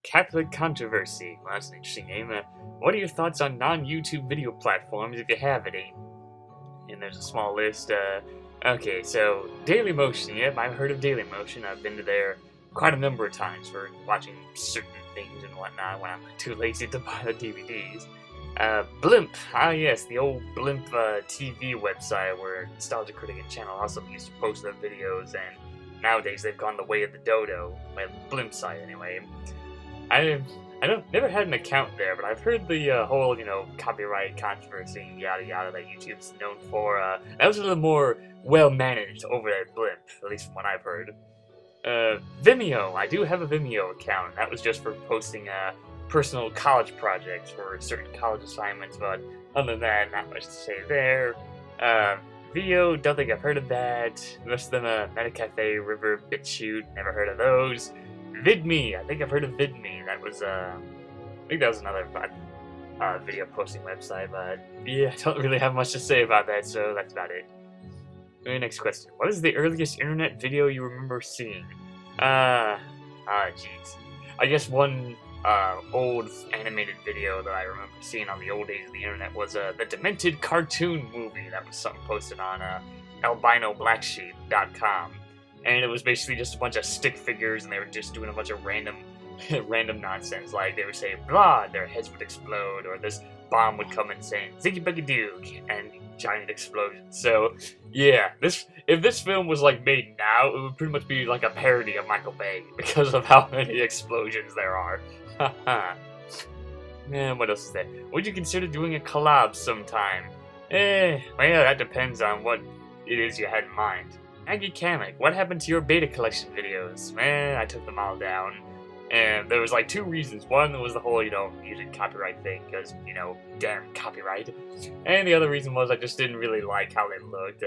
Catholic controversy. Well, that's an interesting name. What are your thoughts on non-YouTube video platforms, if you have any? And there's a small list. Okay, so Dailymotion. Yep, I've heard of Dailymotion. I've been to there quite a number of times for watching certain things and whatnot when I'm too lazy to buy the DVDs. Blimp. Ah, yes, the old Blimp TV website where Nostalgia Critic and Channel also used to post their videos, and nowadays they've gone the way of the dodo. My Blimp site, anyway. Never had an account there, but I've heard the whole, copyright controversy and yada yada that YouTube's known for. That was a little more well managed over at Blimp, at least from what I've heard. Vimeo. I do have a Vimeo account. That was just for posting personal college projects for certain college assignments, but other than that, not much to say there. Vio, don't think I've heard of that. Most of them, Metacafe, River, BitChute, never heard of those. VidMe, I think I've heard of VidMe. That was, I think that was another video posting website, but yeah, I don't really have much to say about that, so that's about it. Okay, next question. What is the earliest internet video you remember seeing? Jeez. I guess one old animated video that I remember seeing on the old days of the internet was the Demented cartoon movie that was something posted on albinoblacksheep.com, and it was basically just a bunch of stick figures, and they were just doing a bunch of random nonsense, like they would say blah, their heads would explode, or this bomb would come and say ziggy buggy doo, and giant explosion. So yeah, if this film was like made now, it would pretty much be like a parody of Michael Bay because of how many explosions there are. Man, what else is there? Would you consider doing a collab sometime? Well, that depends on what it is you had in mind. Maggie Kamek, what happened to your beta collection videos? Man, I took them all down. And there was like two reasons. One was the whole, music copyright thing, because, damn copyright. And the other reason was I just didn't really like how they looked.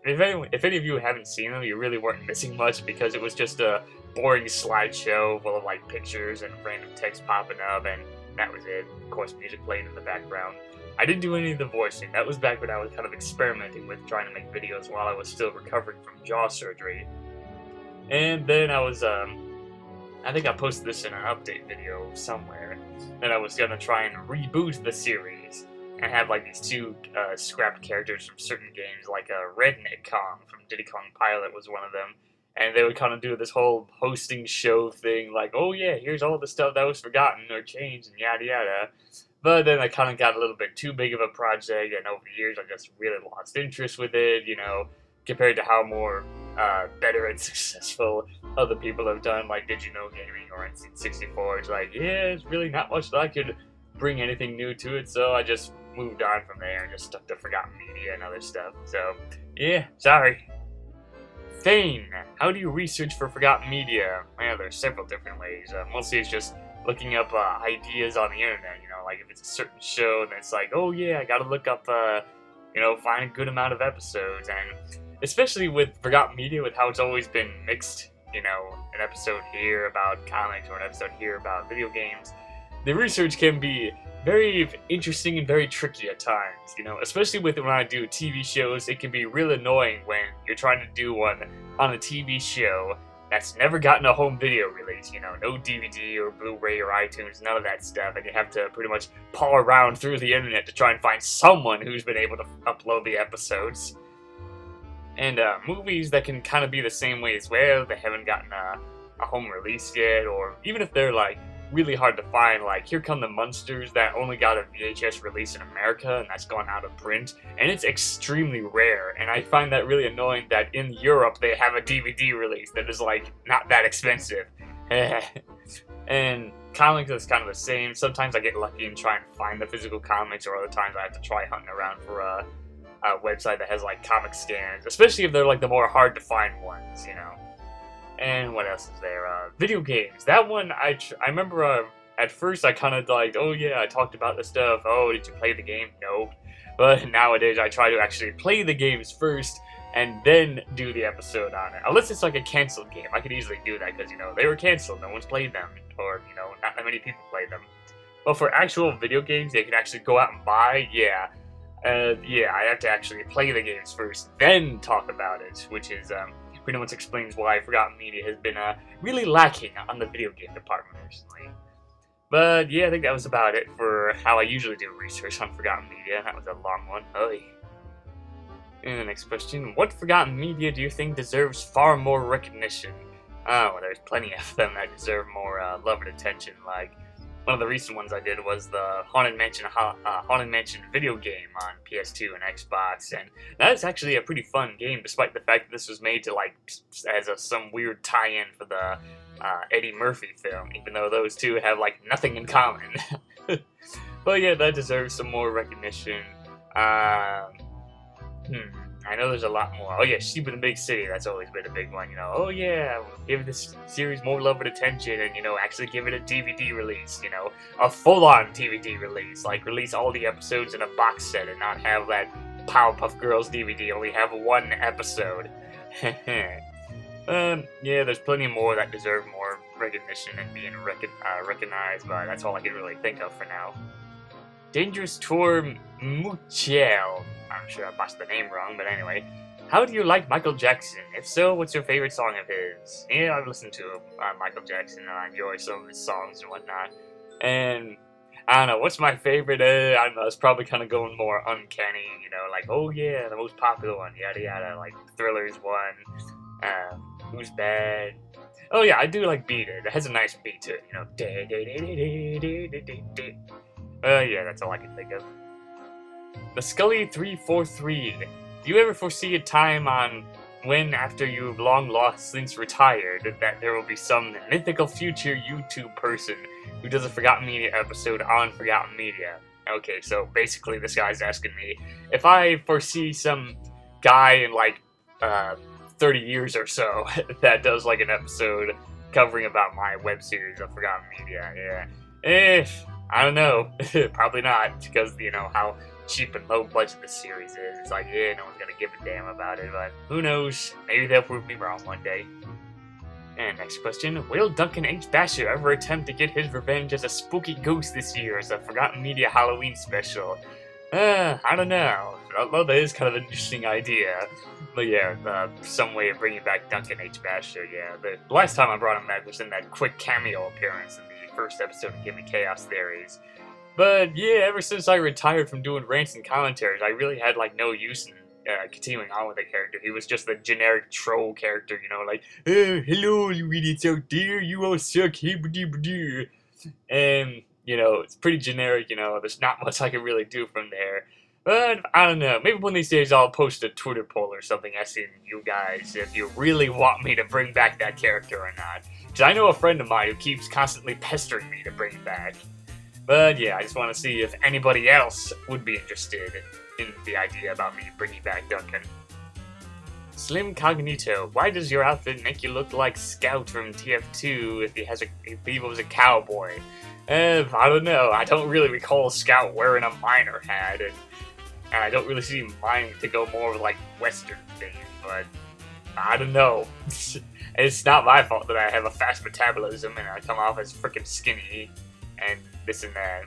If any of you haven't seen them, you really weren't missing much, because it was just a boring slideshow full of like pictures and random text popping up, and that was it. Of course, music playing in the background. I didn't do any of the voicing. That was back when I was kind of experimenting with trying to make videos while I was still recovering from jaw surgery. And then I was, I think I posted this in an update video somewhere, that I was gonna try and reboot the series and have like these two scrapped characters from certain games, like Redneck Kong from Diddy Kong Pilot was one of them, and they would kind of do this whole hosting show thing, like, oh yeah, here's all the stuff that was forgotten or changed and yada yada. But then I kind of got a little bit too big of a project, and over the years I just really lost interest with it, compared to how more better and successful other people have done, like Did You Know Gaming or N64. It's like, yeah, it's really not much that I could bring anything new to it, so I just moved on from there and just stuck to Forgotten Media and other stuff. So, yeah, sorry. Thane, how do you research for Forgotten Media? Well, there's several different ways. Mostly it's just looking up ideas on the internet, like if it's a certain show, then it's like, oh yeah, I gotta look up, find a good amount of episodes, and especially with Forgotten Media, with how it's always been mixed, an episode here about comics or an episode here about video games, the research can be very interesting and very tricky at times, especially with when I do TV shows. It can be real annoying when you're trying to do one on a TV show that's never gotten a home video release, no DVD or Blu-ray or iTunes, none of that stuff, and you have to pretty much paw around through the internet to try and find someone who's been able to upload the episodes. And movies that can kind of be the same way as well. They haven't gotten a home release yet, or even if they're like really hard to find, like Here Come the Monsters, that only got a VHS release in America, and that's gone out of print, and it's extremely rare, and I find that really annoying that in Europe they have a DVD release that is like not that expensive. And comics is kind of the same. Sometimes I get lucky and try and find the physical comics, or other times I have to try hunting around for a website that has like comic scans, especially if they're like the more hard to find ones, And what else is there? Video games. That one, I remember at first I kind of like, oh yeah, I talked about this stuff. Oh, did you play the game? No. But nowadays I try to actually play the games first and then do the episode on it. Unless it's like a canceled game. I could easily do that because, they were canceled. No one's played them. Or, not that many people play them. But for actual video games they can actually go out and buy, yeah. I have to actually play the games first, then talk about it, which is pretty much explains why Forgotten Media has been really lacking on the video game department recently. But yeah, I think that was about it for how I usually do research on Forgotten Media. That was a long one. Oh, yeah. And the next question, what Forgotten Media do you think deserves far more recognition? Oh, well, there's plenty of them that deserve more love and attention. Like, one of the recent ones I did was the Haunted Mansion video game on PS2 and Xbox, and that is actually a pretty fun game, despite the fact that this was made to, like, as some weird tie-in for the Eddie Murphy film, even though those two have, like, nothing in common. But yeah, that deserves some more recognition. I know there's a lot more. Oh yeah, Sheep in the Big City, that's always been a big one, you know. Oh yeah, give this series more love and attention and, you know, actually give it a DVD release, you know. A full-on DVD release. Like, release all the episodes in a box set and not have that Powerpuff Girls DVD only have one episode. Yeah, there's plenty more that deserve more recognition and being recognized, but that's all I can really think of for now. Dangerous Tour Muchel. I'm sure I botched the name wrong, but anyway. How do you like Michael Jackson? If so, what's your favorite song of his? Yeah, I've listened to Michael Jackson, and I enjoy some of his songs and whatnot. And, I don't know, what's my favorite? I don't know, it's probably kind of going more uncanny, you know, like, oh yeah, the most popular one, yada yada, like, Thriller's one, Who's Bad? Oh yeah, I do like Beat It. It has a nice beat to it, you know. Yeah, that's all I can think of. The Scully343. Do you ever foresee a time on when, after you've long lost since retired, that there will be some mythical future YouTube person who does a Forgotten Media episode on Forgotten Media? Okay, so basically this guy's asking me if I foresee some guy in like 30 years or so that does like an episode covering about my web series of Forgotten Media. Yeah. I don't know. Probably not, because, you know, how cheap and low budget this series is. It's like, yeah, no one's gonna give a damn about it, but who knows? Maybe they'll prove me wrong one day. And next question, will Duncan H. Basher ever attempt to get his revenge as a spooky ghost this year as a Forgotten Media Halloween special? I don't know. Although that is kind of an interesting idea. But yeah, some way of bringing back Duncan H. Basher, yeah. The last time I brought him back was in that quick cameo appearance in the first episode of Give Me Chaos Theories. But yeah, ever since I retired from doing rants and commentaries, I really had like no use in continuing on with the character. He was just the generic troll character, you know, like, hello, you idiots out there, you all suck, and, you know, it's pretty generic, you know, there's not much I can really do from there. But, I don't know, maybe one of these days I'll post a Twitter poll or something asking you guys if you really want me to bring back that character or not. Because I know a friend of mine who keeps constantly pestering me to bring it back. But yeah, I just want to see if anybody else would be interested in the idea about me bringing back Duncan. Slim Cognito, why does your outfit make you look like Scout from TF2 if he was a cowboy? I don't know, I don't really recall Scout wearing a miner hat, and I don't really see mining to go more like Western thing, but I don't know. It's not my fault that I have a fast metabolism and I come off as freaking skinny and this and that.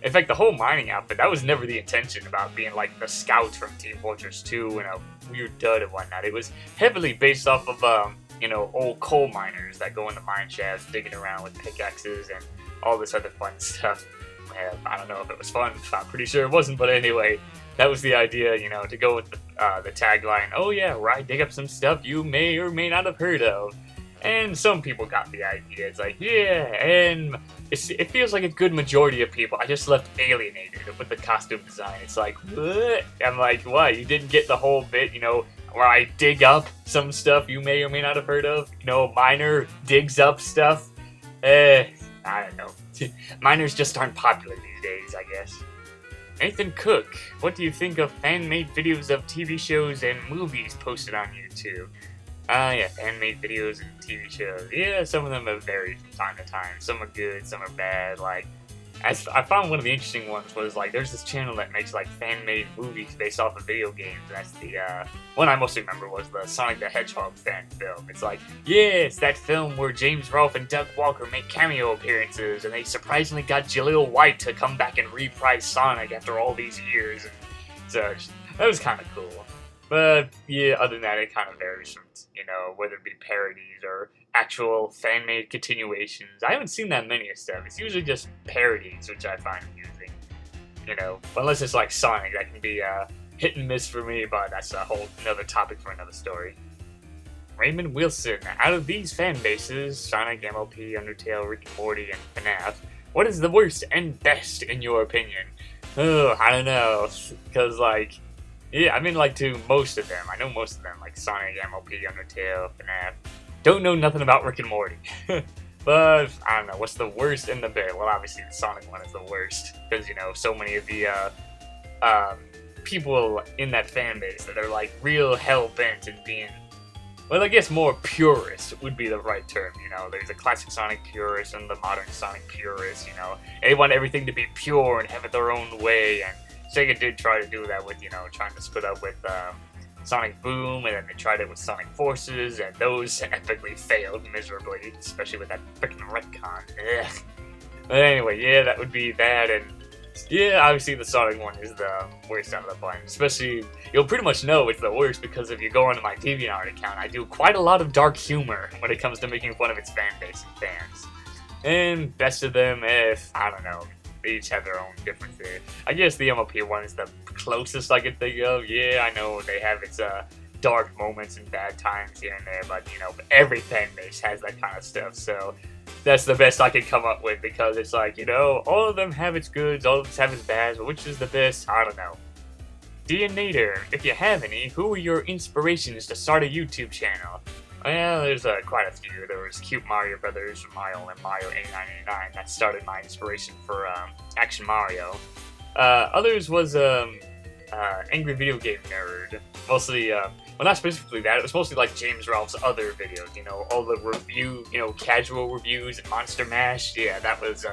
In fact, the whole mining outfit, that was never the intention about being like the Scouts from Team Fortress 2 and a weird dud and whatnot. It was heavily based off of, you know, old coal miners that go in the mine shafts, digging around with pickaxes and all this other fun stuff. I don't know if it was fun. I'm pretty sure it wasn't, but anyway, that was the idea, you know, to go with the tagline, oh yeah, where I dig up some stuff you may or may not have heard of. And some people got the idea. It's like, yeah, and it feels like a good majority of people. I just left alienated with the costume design. It's like, what? I'm like, what? You didn't get the whole bit, you know, where I dig up some stuff you may or may not have heard of? You know, miner digs up stuff? I don't know. Miners just aren't popular these days, I guess. Nathan Cook, what do you think of fan-made videos of TV shows and movies posted on YouTube? Yeah, fan-made videos and TV shows. Yeah, some of them have varied from time to time. Some are good, some are bad. Like, I found one of the interesting ones was, like, there's this channel that makes, like, fan-made movies based off of video games. That's the, one I mostly remember was the Sonic the Hedgehog fan film. It's like, yeah, it's that film where James Rolfe and Doug Walker make cameo appearances, and they surprisingly got Jaleel White to come back and reprise Sonic after all these years. And so, that was kind of cool. But, yeah, other than that, it kind of varies from, you know, whether it be parodies or actual fan-made continuations. I haven't seen that many of stuff. It's usually just parodies, which I find amusing. You know, unless it's like Sonic, that can be hit and miss for me, but that's a whole another topic for another story. Raymond Wilson, out of these fan bases, Sonic, MLP, Undertale, Rick and Morty, and FNAF, what is the worst and best in your opinion? Oh, I don't know, because like, yeah, I've been like to most of them. I know most of them, like Sonic, MLP, Undertale, FNAF. Don't know nothing about Rick and Morty. But, I don't know, what's the worst and the best? Well, obviously the Sonic one is the worst, because, you know, so many of the, people in that fan base that are, like, real hell-bent and being, well, I guess more purist would be the right term, you know. There's a classic Sonic purist and the modern Sonic purist, you know. They want everything to be pure and have it their own way, and Sega did try to do that with, you know, trying to split up with, Sonic Boom, and then they tried it with Sonic Forces, and those epically failed miserably, especially with that freaking retcon. Ugh. But anyway, yeah, that would be that, and yeah, obviously the Sonic one is the worst out of the bunch. Especially, you'll pretty much know it's the worst because if you go onto my DeviantArt account, I do quite a lot of dark humor when it comes to making fun of its fan base and fans. And best of them, I don't know, they each have their own differences. I guess the MLP one is the closest I can think of. Yeah, I know they have its dark moments and bad times here and there, but you know, every fan base has that kind of stuff, so that's the best I can come up with, because it's like, you know, all of them have its goods, all of them have its bads, but which is the best? I don't know. Deonator, if you have any, who were your inspirations to start a YouTube channel? Well, there's quite a few. There was Cute Mario Brothers, Mario, and Mario 8989. That started my inspiration for Action Mario. Others was Angry Video Game Nerd. Mostly, well, not specifically that. It was mostly like James Rolfe's other videos. You know, all the casual reviews and Monster Mash. Yeah, that was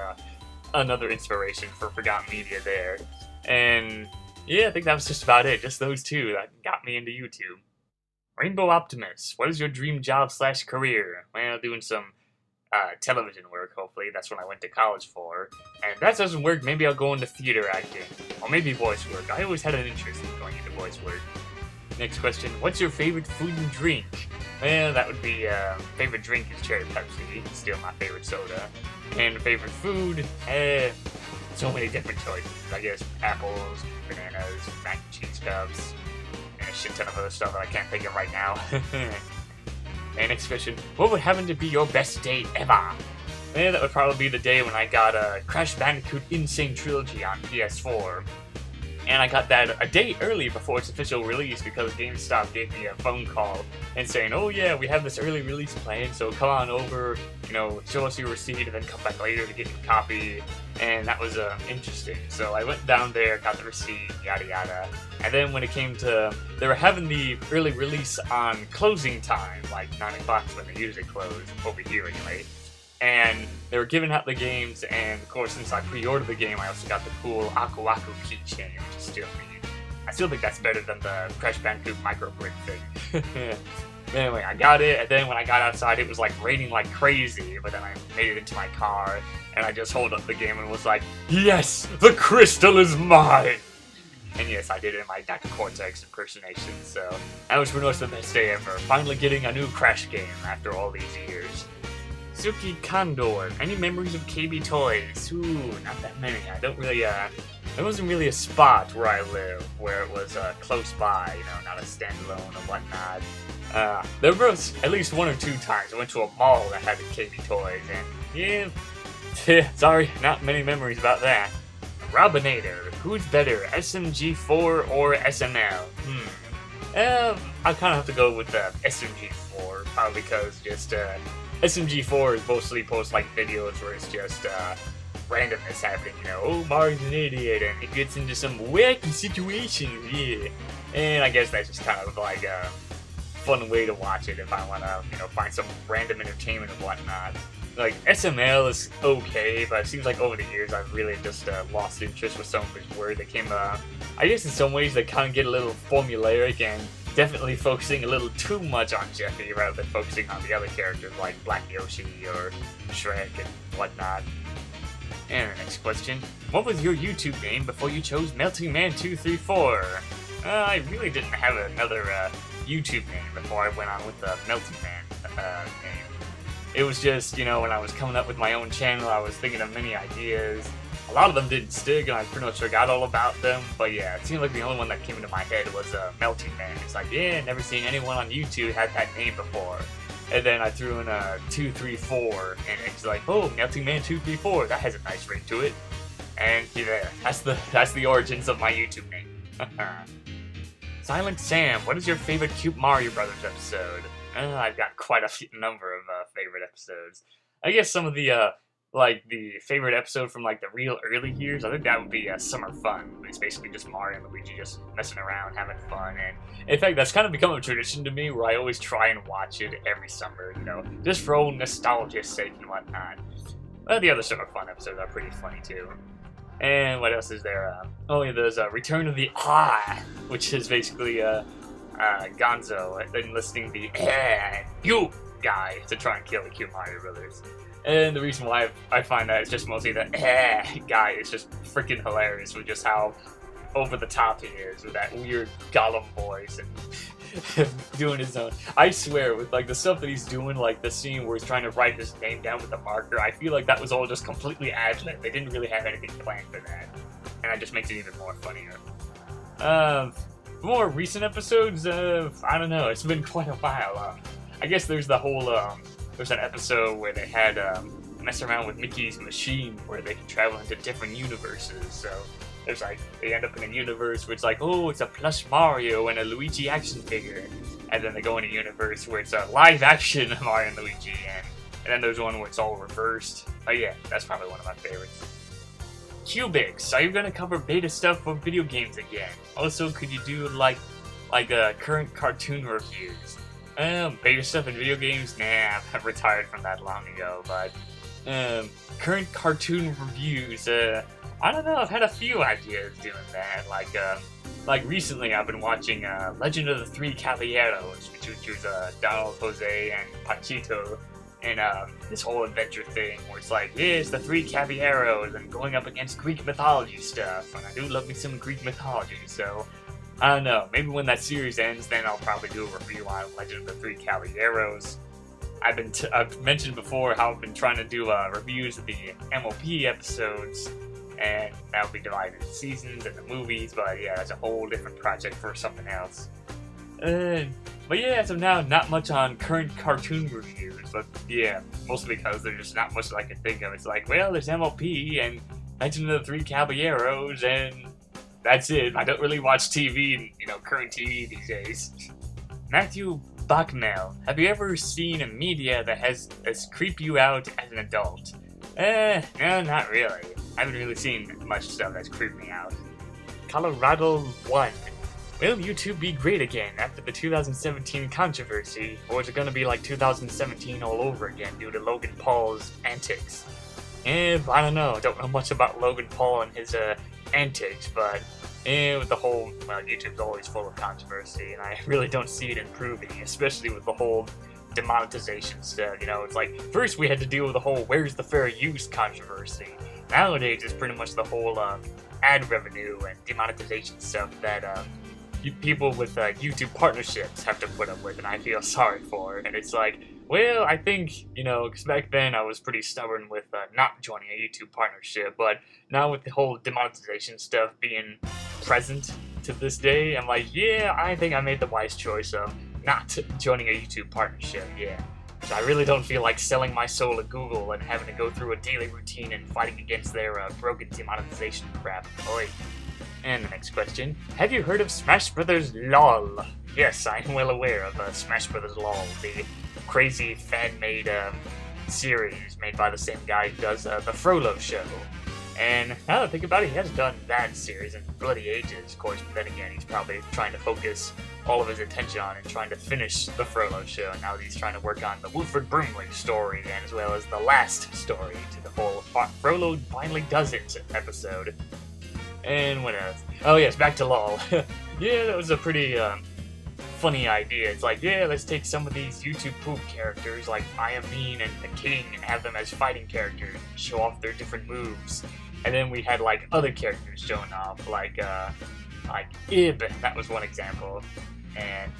another inspiration for Forgotten Media there. And yeah, I think that was just about it. Just those two that got me into YouTube. Rainbow Optimus, what is your dream job / career? Well, doing some television work, hopefully. That's what I went to college for. And if that doesn't work, maybe I'll go into theater acting. Or maybe voice work. I always had an interest in going into voice work. Next question, what's your favorite food and drink? Well, that would be, favorite drink is cherry Pepsi. It's still my favorite soda. And favorite food, so many different choices. I guess apples, bananas, mac and cheese cups, and a shit ton of other stuff that I can't think of right now. And next question, what would happen to be your best day ever? Well, that would probably be the day when I got Crash Bandicoot Insane Trilogy on PS4. And I got that a day early before its official release because GameStop gave me a phone call and saying, oh yeah, we have this early release plan, so come on over, you know, show us your receipt and then come back later to get your copy. And that was interesting. So I went down there, got the receipt, yada yada. And then when it came to, they were having the early release on closing time, like 9 o'clock when they usually close, over here anyway. And they were giving out the games, and of course, since I pre-ordered the game, I also got the cool Aku Aku keychain, which is still neat. I still think that's better than the Crash Bandicoot micro brick thing. Anyway, I got it, and then when I got outside, it was like raining like crazy, but then I made it into my car, and I just hold up the game and was like, yes, the crystal is mine! And yes, I did it in my Dr. Cortex impersonation, so that was pretty much the best day ever. Finally getting a new Crash game after all these years. Suki Condor, any memories of KB Toys? Ooh, not that many. I don't really, there wasn't really a spot where I live where it was, close by, you know, not a standalone or whatnot. There was at least 1 or 2 times I went to a mall that had the KB Toys, and yeah, sorry, not many memories about that. Robinator, who's better, SMG4 or SML? I kind of have to go with the SMG4, probably because just, SMG4 is mostly post like videos where it's just randomness happening, you know, oh, Mario's an idiot, and it gets into some wacky situations, yeah. And I guess that's just kind of like a fun way to watch it if I want to, you know, find some random entertainment and whatnot. Like, SML is okay, but it seems like over the years I've really just lost interest with some of his work. They came, I guess in some ways they kind of get a little formulaic and definitely focusing a little too much on Jeffy rather than focusing on the other characters like Black Yoshi or Shrek and whatnot. And the next question, what was your YouTube name before you chose MeltingMan234's? I really didn't have another YouTube name before I went on with the MeltingMan name. it was just, you know, when I was coming up with my own channel, I was thinking of many ideas. A lot of them didn't stick, and I pretty much forgot all about them. But yeah, it seemed like the only one that came into my head was MeltingMan. It's like, yeah, never seen anyone on YouTube had that name before. And then I threw in a 234, and it's like, oh, MeltingMan234, that has a nice ring to it. And yeah, that's the origins of my YouTube name. Silent Sam, what is your favorite Cute Mario Brothers episode? I've got quite a number of favorite episodes. I guess some of the like the favorite episode from like the real early years, I think that would be Summer Fun. It's basically just Mario and Luigi just messing around, having fun, and in fact, that's kind of become a tradition to me where I always try and watch it every summer, you know, just for old nostalgia's sake and whatnot. But the other Summer Fun episodes are pretty funny too. And what else is there? Oh yeah, there's Return of the Eye, which is basically Gonzo enlisting the you guy to try and kill the Cute Mario Brothers. And the reason why I find that is just mostly the guy is just freaking hilarious with just how over the top he is with that weird Gollum voice and doing his own. I swear, with like the stuff that he's doing, like the scene where he's trying to write his name down with a marker, I feel like that was all just completely ad-lib. They didn't really have anything planned for that, and that just makes it even more funnier. More recent episodes, I don't know. It's been quite a while. I guess there's the whole there's an episode where they had mess around with Mickey's machine where they can travel into different universes. So there's like, they end up in a universe where it's like, oh, it's a plush Mario and a Luigi action figure. And then they go in a universe where it's a live action Mario and Luigi. And then there's one where it's all reversed. Oh yeah, that's probably one of my favorites. Cubics, are you going to cover beta stuff for video games again? Also, could you do like current cartoon reviews? Beta stuff in video games? Nah, I've retired from that long ago, but current cartoon reviews, I don't know, I've had a few ideas doing that. Like recently I've been watching Legend of the Three Caballeros, which features Donald, Jose, and Pachito, and this whole adventure thing where it's like, yeah, it's the Three Caballeros and going up against Greek mythology stuff, and I do love me some Greek mythology, so I don't know, maybe when that series ends, then I'll probably do a review on Legend of the Three Caballeros. I've mentioned before how I've been trying to do reviews of the MOP episodes, and that'll be divided into seasons and the movies, but yeah, that's a whole different project for something else. But yeah, as of now, not much on current cartoon reviews, but yeah, mostly because there's just not much that I can think of. It's like, well, there's MOP and Legend of the Three Caballeros, and that's it. I don't really watch TV, you know, current TV these days. Matthew Bucknell, have you ever seen a media that has creeped you out as an adult? No, not really. I haven't really seen much stuff that's creeped me out. Colorado 1. Will YouTube be great again after the 2017 controversy, or is it gonna be like 2017 all over again due to Logan Paul's antics? I don't know. I don't know much about Logan Paul and his antics, but with the whole, well, YouTube's always full of controversy, and I really don't see it improving, especially with the whole demonetization stuff. You know, it's like, first we had to deal with the whole where's the fair use controversy. Nowadays it's pretty much the whole ad revenue and demonetization stuff that people with YouTube partnerships have to put up with, and I feel sorry for. And it's like, well, I think, you know, because back then I was pretty stubborn with not joining a YouTube partnership, but now with the whole demonetization stuff being present to this day, I'm like, yeah, I think I made the wise choice of not joining a YouTube partnership, yeah. So I really don't feel like selling my soul to Google and having to go through a daily routine and fighting against their broken demonetization crap. Oi. And the next question, have you heard of Smash Brothers LOL? Yes, I am well aware of Smash Brothers LOL, the crazy fan-made series made by the same guy who does the Frollo Show. And now that I think about it, he hasn't done that series in bloody ages, of course, but then again, he's probably trying to focus all of his attention on and trying to finish the Frollo Show, and now he's trying to work on the Wilfred Brimley story, and as well as the last story to the whole Frollo finally does it episode. And what else? Oh yes, back to LOL. Yeah, that was a pretty funny idea. It's like, yeah, let's take some of these YouTube poop characters like I Am Mean and the King and have them as fighting characters and show off their different moves. And then we had like other characters showing off, like Ib, that was one example. And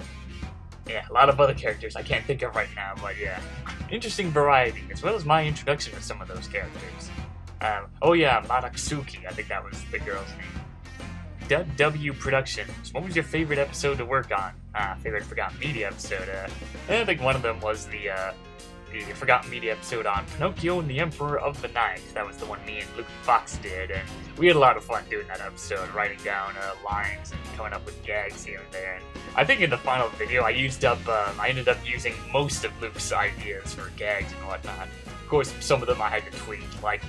Yeah, a lot of other characters I can't think of right now, but yeah. Interesting variety, as well as my introduction to some of those characters. Oh yeah, Maraksuki, I think that was the girl's name. W Productions, what was your favorite episode to work on? Favorite Forgotten Media episode? I think one of them was the Forgotten Media episode on Pinocchio and the Emperor of the Night. That was the one me and Luke Fox did, and we had a lot of fun doing that episode, writing down lines and coming up with gags here and there. And I think in the final video, I ended up using most of Luke's ideas for gags and whatnot. Of course, some of them I had to tweak, like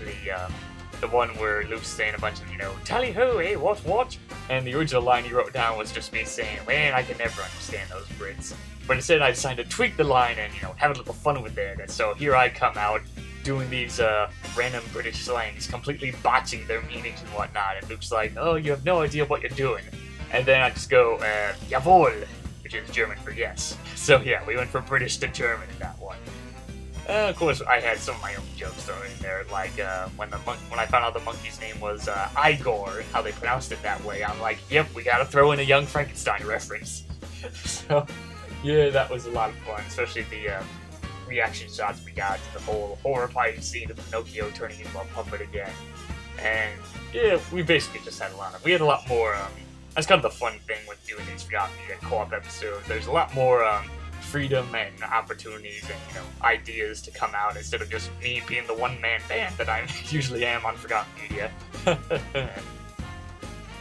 the one where Luke's saying a bunch of, tally ho, hey, what? And the original line he wrote down was just me saying, man, I can never understand those Brits. But instead, I decided to tweak the line and, have a little fun with it. And so here I come out doing these random British slangs, completely botching their meanings and whatnot. And Luke's like, oh, you have no idea what you're doing. And then I just go, jawohl, which is German for yes. So yeah, we went from British to German in that one. Of course, I had some of my own jokes thrown in there, like when I found out the monkey's name was Igor, and how they pronounced it that way, I'm like, yep, we gotta throw in a Young Frankenstein reference. So, yeah, that was a lot of fun, especially the reaction shots we got to the whole horrifying scene of Pinocchio turning into a puppet again. And, yeah, we basically just had we had a lot more, that's kind of the fun thing with doing these Forgotten Media co-op episodes, there's a lot more, freedom and opportunities and, ideas to come out instead of just me being the one-man band that I usually am on Forgotten Media.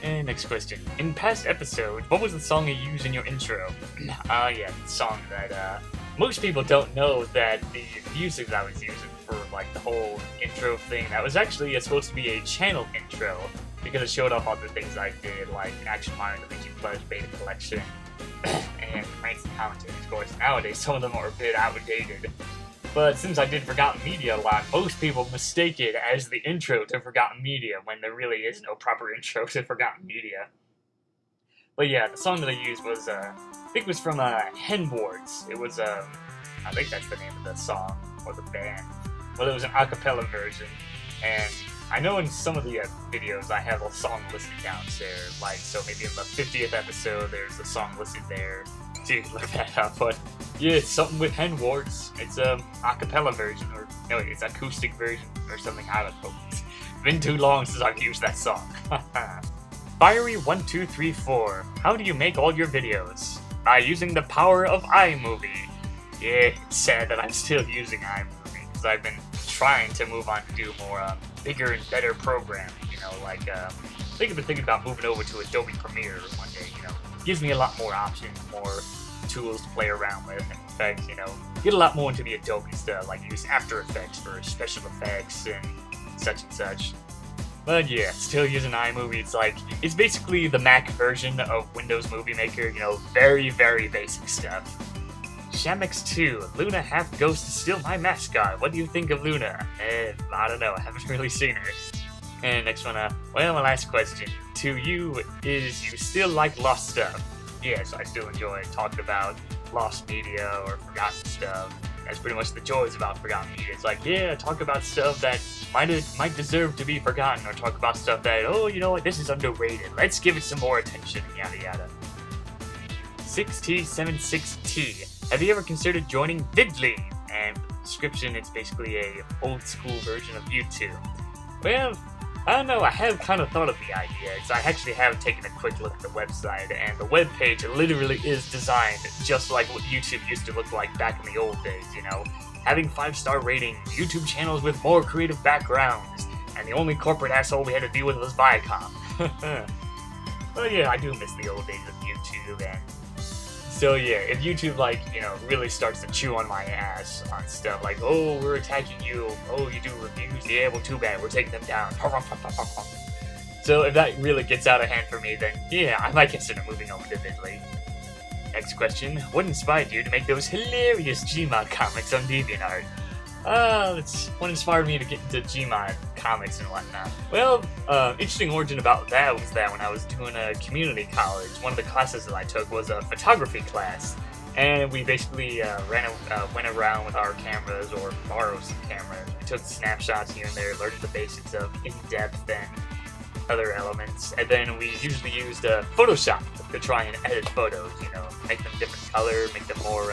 And next question. In past episodes, what was the song you used in your intro? Yeah, the song that, most people don't know that the music that I was using for, the whole intro thing, that was actually supposed to be a channel intro, because it showed off all the things I did, like Action Monitor, the Legion Pledge Beta Collection, and ranks and commentaries. Of course, nowadays some of them are a bit outdated. But since I did Forgotten Media a lot, most people mistake it as the intro to Forgotten Media when there really is no proper intro to Forgotten Media. But yeah, the song that I used was, I think it was from Henwards. It was, I think that's the name of the song, or the band. Well, it was an a cappella version, and I know in some of the videos I have a song listed down there, so maybe in the 50th episode there's a song listed there, so you can look that up, but yeah, it's something with Henwards. It's a cappella version, or no, it's acoustic version, or something, I don't know. It's been too long since I've used that song. Fiery1234, how do you make all your videos? By using the power of iMovie. Yeah, it's sad that I'm still using iMovie, because I've been trying to move on to do more, bigger and better programming, I think I've been thinking about moving over to Adobe Premiere one day, gives me a lot more options, more tools to play around with, and effects, get a lot more into the Adobe stuff, use After Effects for special effects and such. But yeah, still using iMovie, it's basically the Mac version of Windows Movie Maker, very, very basic stuff. Shamex2, Luna half ghost is still my mascot. What do you think of Luna? I don't know, I haven't really seen her. And next one, my last question to you is, you still like Lost stuff? Yes, I still enjoy talking about Lost media or forgotten stuff. That's pretty much the joys about Forgotten Media. It's yeah, talk about stuff that might deserve to be forgotten, or talk about stuff that, oh, you know what, this is underrated. Let's give it some more attention, yada yada. 6T76T. Have you ever considered joining Vidly? And description, it's basically a old school version of YouTube. Well, I don't know, I have kind of thought of the idea, because I actually have taken a quick look at the website, and the webpage literally is designed just like what YouTube used to look like back in the old days, having 5-star ratings, YouTube channels with more creative backgrounds, and the only corporate asshole we had to deal with was Viacom. Well, yeah, I do miss the old days of YouTube, and so yeah, if YouTube, really starts to chew on my ass on stuff oh, we're attacking you, oh, you do reviews, yeah, well, too bad, we're taking them down. So if that really gets out of hand for me, then yeah, I might consider moving over to Vidly. Next question, what inspired you to make those hilarious Gmod comics on DeviantArt? What inspired me to get into Gmod comics and whatnot? Well, interesting origin about that was that when I was doing a community college, one of the classes that I took was a photography class, and we basically went around with our cameras, or borrowed some cameras. We took snapshots here and there, learned the basics of in-depth and other elements, and then we usually used Photoshop to try and edit photos, make them different color, make them more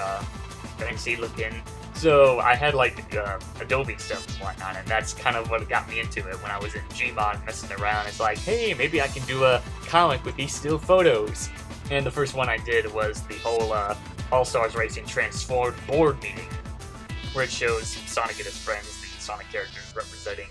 fancy looking. So I had like Adobe stuff and whatnot, and that's kind of what got me into it when I was in Gmod messing around. It's like, hey, maybe I can do a comic with these still photos. And the first one I did was the whole All-Stars Racing Transformed board meeting, where it shows Sonic and his friends, the Sonic characters representing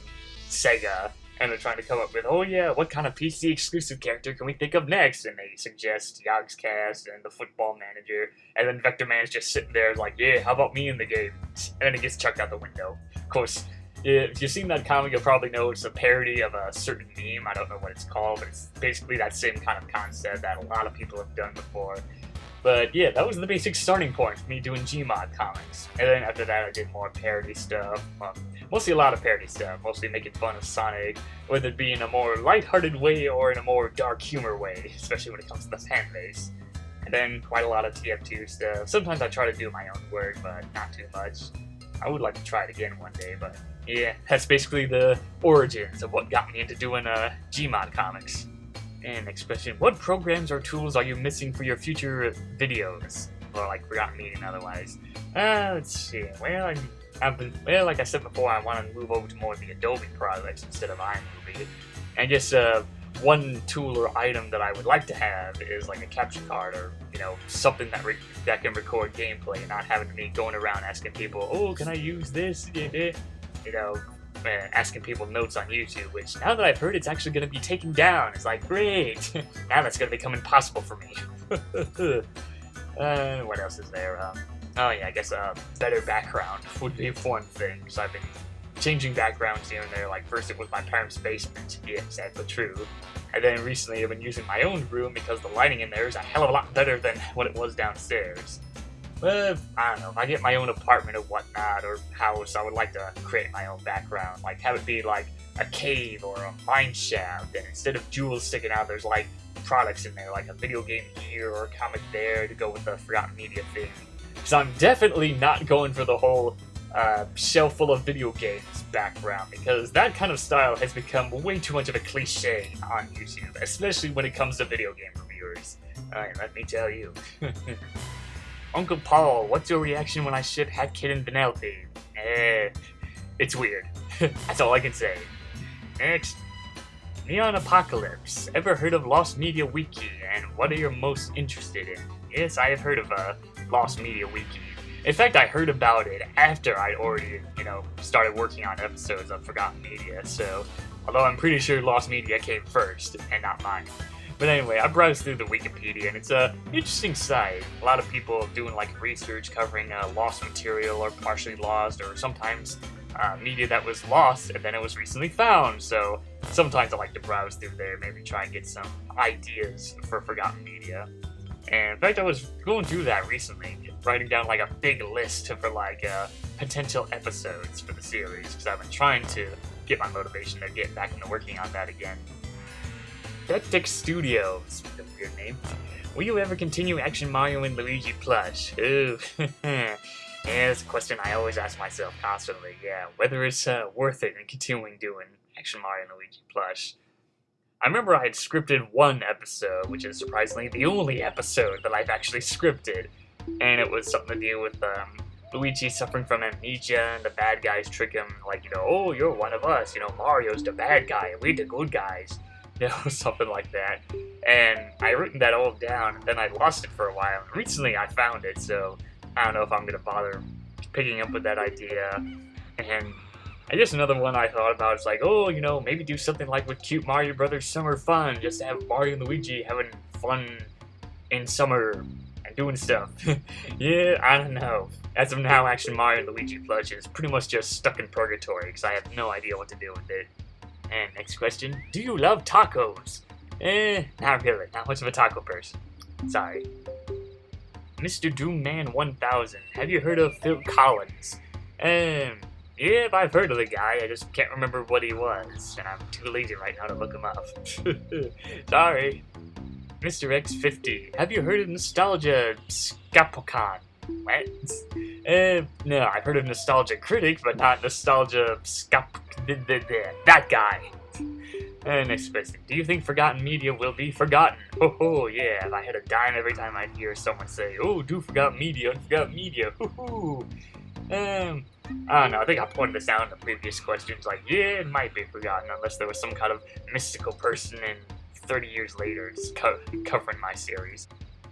Sega, and they're trying to come up with, oh yeah, what kind of PC exclusive character can we think of next? And they suggest Yogscast and the Football Manager, and then Vector Man's just sitting there like, yeah, how about me in the game? And then it gets chucked out the window. Of course, if you've seen that comic, you'll probably know it's a parody of a certain meme. I don't know what it's called, but it's basically that same kind of concept that a lot of people have done before. But yeah, that was the basic starting point for me doing Gmod comics. And then after that, I did more parody stuff. Mostly a lot of parody stuff, mostly making fun of Sonic, whether it be in a more lighthearted way or in a more dark humor way, especially when it comes to the fan base. And then quite a lot of TF2 stuff. Sometimes I try to do my own work, but not too much. I would like to try it again one day, but yeah, that's basically the origins of what got me into doing Gmod comics. And next question, what programs or tools are you missing for your future videos? Or like Forgotten Media otherwise. Let's see, well, like I said before, I want to move over to more of the Adobe products instead of iMovie. And just one tool or item that I would like to have is like a capture card, or something that can record gameplay, and not having me going around asking people, oh, can I use this? Asking people notes on YouTube, which now that I've heard it's actually going to be taken down, it's like, great! Now that's going to become impossible for me. What else is there? Oh yeah, I guess better background would be one thing, because I've been changing backgrounds here and there. Like first it was my parents' basement, yeah, sad but true. And then recently I've been using my own room because the lighting in there is a hell of a lot better than what it was downstairs. Well, I don't know, if I get my own apartment or whatnot, or house, I would like to create my own background. Like have it be like a cave or a mine shaft, and instead of jewels sticking out, there's like products in there, like a video game here or a comic there to go with the Forgotten Media thing. Because I'm definitely not going for the whole shelf full of video games background, because that kind of style has become way too much of a cliche on YouTube, especially when it comes to video game reviewers. Let me tell you. Uncle Paul, what's your reaction when I ship Hat Kid and Vanellope? It's weird. That's all I can say. Next. Neon Apocalypse. Ever heard of Lost Media Wiki, and what are you most interested in? Yes, I have heard of Lost Media Wiki. In fact, I heard about it after I'd already, started working on episodes of Forgotten Media, so although I'm pretty sure Lost Media came first, and not mine. But anyway, I browsed through the Wikipedia, and it's an interesting site. A lot of people doing like research covering lost material or partially lost, or sometimes media that was lost and then it was recently found. So sometimes I like to browse through there, maybe try and get some ideas for Forgotten Media. And in fact, I was going through that recently, writing down like a big list for like potential episodes for the series, because I've been trying to get my motivation to get back into working on that again. Hectic Studios, a weird name. Will you ever continue Action Mario and Luigi plush? Ooh, yeah, that's a question I always ask myself constantly. Yeah, whether it's worth it in continuing doing Action Mario and Luigi plush. I remember I had scripted one episode, which is surprisingly the only episode that I've actually scripted, and it was something to do with Luigi suffering from amnesia, and the bad guys trick him, like, oh, you're one of us, Mario's the bad guy, and we the good guys. Something like that. And I written that all down, and then I lost it for a while. And recently I found it, so I don't know if I'm going to bother picking up with that idea. And I guess another one I thought about is like, oh, maybe do something like with Cute Mario Brothers Summer Fun, just to have Mario and Luigi having fun in summer and doing stuff. Yeah, I don't know. As of now, Action Mario and Luigi plush is pretty much just stuck in purgatory, because I have no idea what to do with it. And next question, do you love tacos? Not really, not much of a taco person. Sorry. Mr. Doomman 1000, have you heard of Phil Collins? Yeah, I've heard of the guy, I just can't remember what he was, and I'm too lazy right now to look him up. Sorry. Mr. X50, have you heard of Nostalgia Scapocon? What? No, I've heard of Nostalgia Critic, but not Nostalgia that guy. And next question. Do you think forgotten media will be forgotten? Oh, yeah. If I had a dime every time I'd hear someone say, oh, do forgotten media, forgotten media. Hoo-hoo. I don't know. I think I pointed this out in the previous questions. Like, yeah, it might be forgotten unless there was some kind of mystical person in 30 years later just covering my series.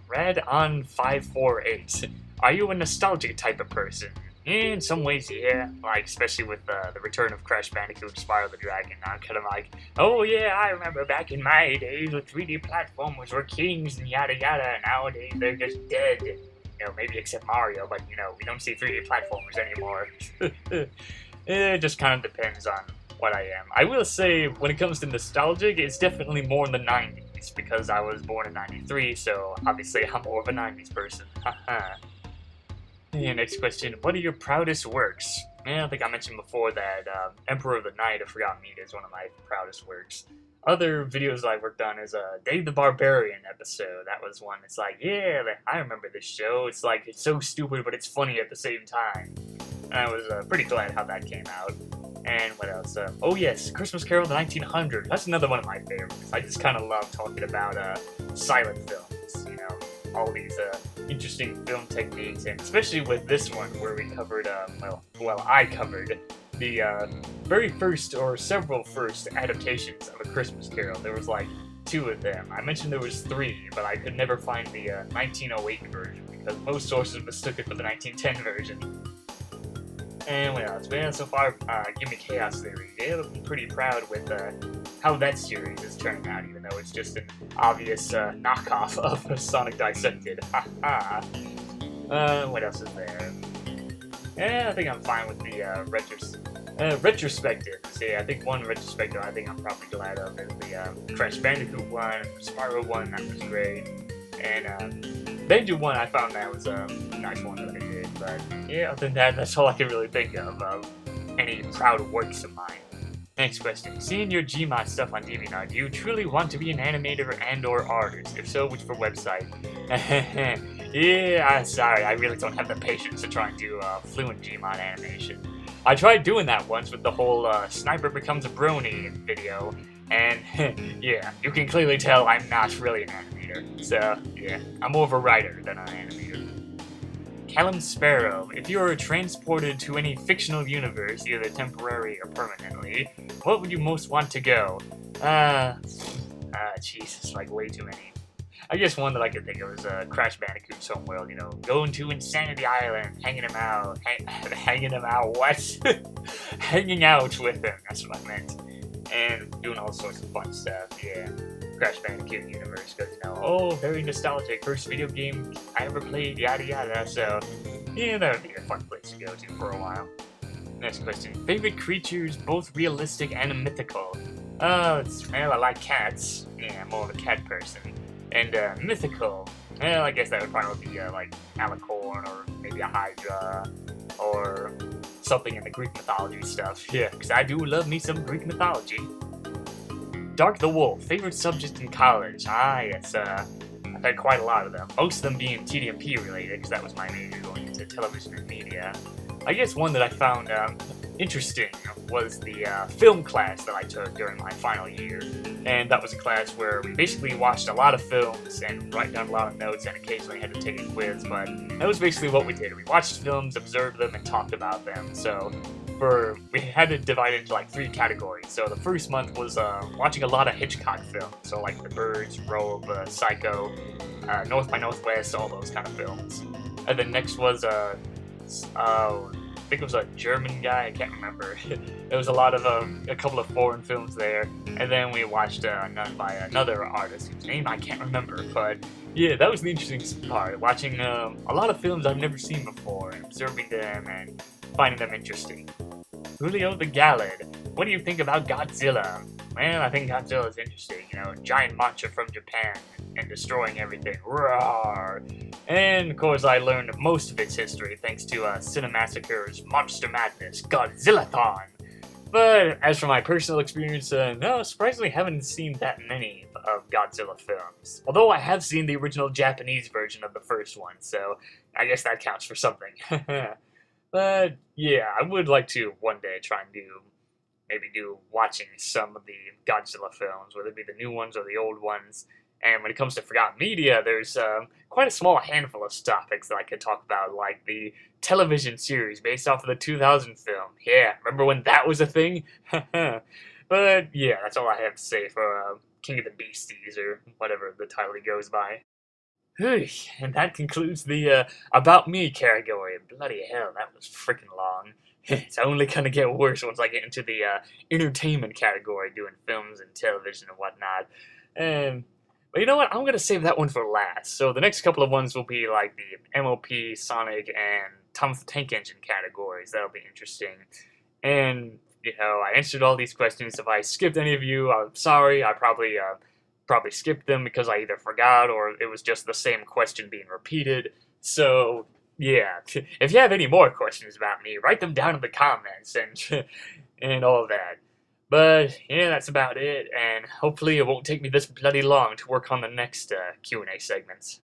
Red on 548. Are you a nostalgic type of person? In some ways, yeah. Like, especially with the return of Crash Bandicoot Spyro the Dragon. I'm kind of like, oh yeah, I remember back in my days with 3D platformers were kings and yada yada. Nowadays, they're just dead. You know, maybe except Mario, but you know, we don't see 3D platformers anymore. It just kind of depends on what I am. I will say, when it comes to nostalgic, it's definitely more in the 90s, because I was born in 93, so obviously I'm more of a 90s person. Haha. Yeah, next question. What are your proudest works? Yeah, I think I mentioned before that Emperor of the Night of Forgotten Media is one of my proudest works. Other videos that I worked on is a Dave the Barbarian episode. That was one. It's like, yeah, I remember this show. It's like, it's so stupid, but it's funny at the same time. And I was pretty glad how that came out. And what else? Oh yes, Christmas Carol of the 1900s. That's another one of my favorites. I just kind of love talking about silent films, you know, all these interesting film techniques, and especially with this one where we covered, I covered the very first or several first adaptations of A Christmas Carol. There was like 2 of them. I mentioned there was 3, but I could never find the 1908 version because most sources mistook it for the 1910 version. And what else? Man, so far, Give Me Chaos Theory. Yeah, I'm pretty proud with how that series is turning out, even though it's just an obvious knockoff of Sonic Dissected. Haha. What else is there? Yeah, I think I'm fine with the retrospectives. Yeah, I think one retrospective I think I'm probably glad of is the Crash Bandicoot one, Spyro one, that was great. And Banjo one, I found that was a nice one that I did. But yeah, other than that, that's all I can really think of any proud works of mine. Next question. Seeing your Gmod stuff on DeviantArt, do you truly want to be an animator and or artist? If so, which for website? Yeah, I'm sorry, I really don't have the patience to try and do fluent Gmod animation. I tried doing that once with the whole Sniper Becomes a Brony video, and yeah, you can clearly tell I'm not really an animator. So, yeah, I'm more of a writer than an animator. Callum Sparrow, if you were transported to any fictional universe, either temporary or permanently, what would you most want to go? Jesus, like way too many. I guess one that I could think of is Crash Bandicoot's Homeworld, you know, going to Insanity Island, hanging him out, hanging him out, what? Hanging out with him, that's what I meant. And doing all sorts of fun stuff, yeah. Crash Bandicoot universe, because, you know, oh, very nostalgic, first video game I ever played, yada yada, so, yeah, that would be a fun place to go to for a while. Next question. Favorite creatures, both realistic and mythical? Well, I like cats. Yeah, I'm more of a cat person. And, mythical. Well, I guess that would probably be, like, Alicorn, or maybe a Hydra, or something in the Greek mythology stuff. Yeah, because I do love me some Greek mythology. Dark the Wolf, favorite subject in college? Ah, yes, I've had quite a lot of them. Most of them being TDMP related, because that was my major going into television and media. I guess one that I found interesting was the film class that I took during my final year. And that was a class where we basically watched a lot of films and write down a lot of notes and occasionally had to take a quiz, but that was basically what we did. We watched films, observed them, and talked about them. So we had to divide it into like 3 categories. So the first month was watching a lot of Hitchcock films, so like The Birds, Robe, Psycho, North by Northwest, all those kind of films. And then next was I think it was a German guy, I can't remember. There was a lot of a couple of foreign films there, and then we watched none by another artist whose name I can't remember. But yeah, that was the interesting part, watching a lot of films I've never seen before, and observing them and finding them interesting. Julio the Gallad, what do you think about Godzilla? Well, I think Godzilla is interesting, you know, giant monster from Japan and destroying everything. Roar! And of course I learned most of its history thanks to Cinemassacre's Monster Madness Godzilla-thon. But as for my personal experience, no, surprisingly haven't seen that many of Godzilla films. Although I have seen the original Japanese version of the first one, so I guess that counts for something. But yeah, I would like to one day try and do maybe do watching some of the Godzilla films, whether it be the new ones or the old ones. And when it comes to Forgotten Media, there's quite a small handful of topics that I could talk about, like the television series based off of the 2000 film. Yeah, remember when that was a thing? But yeah, that's all I have to say for King of the Beasties, or whatever the title he goes by. And that concludes the About Me category. Bloody hell, that was freaking long. It's only gonna get worse once I get into the entertainment category, doing films and television and whatnot. But you know what? I'm gonna save that one for last. So the next couple of ones will be like the MOP, Sonic, and Tom the Tank Engine categories. That'll be interesting. And you know, I answered all these questions. If I skipped any of you, I'm sorry. I probably skipped them because I either forgot or it was just the same question being repeated. So yeah, if you have any more questions about me, write them down in the comments and and all that. But yeah, that's about it, and hopefully it won't take me this bloody long to work on the next Q&A segments.